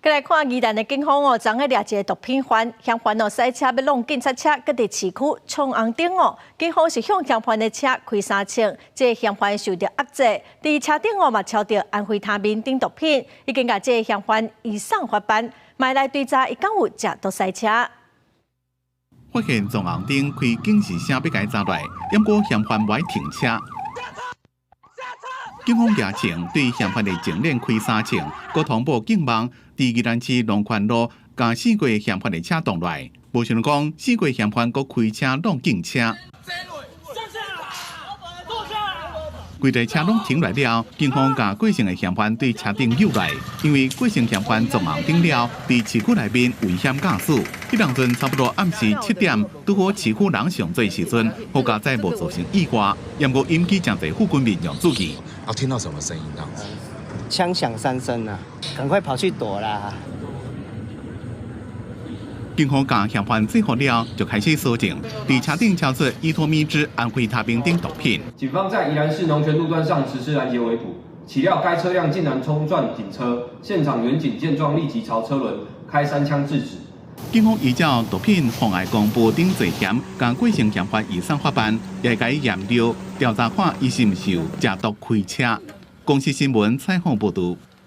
再来看宜兰的警方哦，昨日掠一个毒品犯，嫌犯哦驶车要弄警察车，搁伫市区冲红灯哦。警方是向嫌犯的车开3枪，这个嫌犯受到压制，伫车顶哦嘛抄到安非他命等毒品，已经甲这个嫌犯移送法办，卖来追查伊敢有食毒驶车。发现撞红灯开警示声要甲伊抓来，不过嫌犯未停车。 警方夜前对嫌犯的前脸开3枪，佮同步警望，伫宜兰市龙泉路将4个嫌犯的车挡来。无想到讲4个嫌犯佮开车弄警车，规台车拢停来了。警方将过程的嫌犯对车顶诱来，因为过程嫌犯撞红灯了，伫市区内面危险驾驶。迄当阵差不多暗时7点，拄好市区人上侪时阵，好佳在无造成意外，也无引起真侪附近民众注意。 然后听到什么声音？这样子，枪响3声啊，赶快跑去躲啦！警方将嫌犯制服了，就开始搜证，伫车顶敲出依托咪之安非他命等毒品。警方在宜兰市农泉路段上实施拦截围捕，岂料该车辆竟然冲撞警车，现场员警见状立即朝车轮开3枪制止。警方依照毒品妨碍公务等罪嫌，将过程嫌犯移送法办，也该验尿调查看伊是毋是有食毒开车。公司新闻采访报道。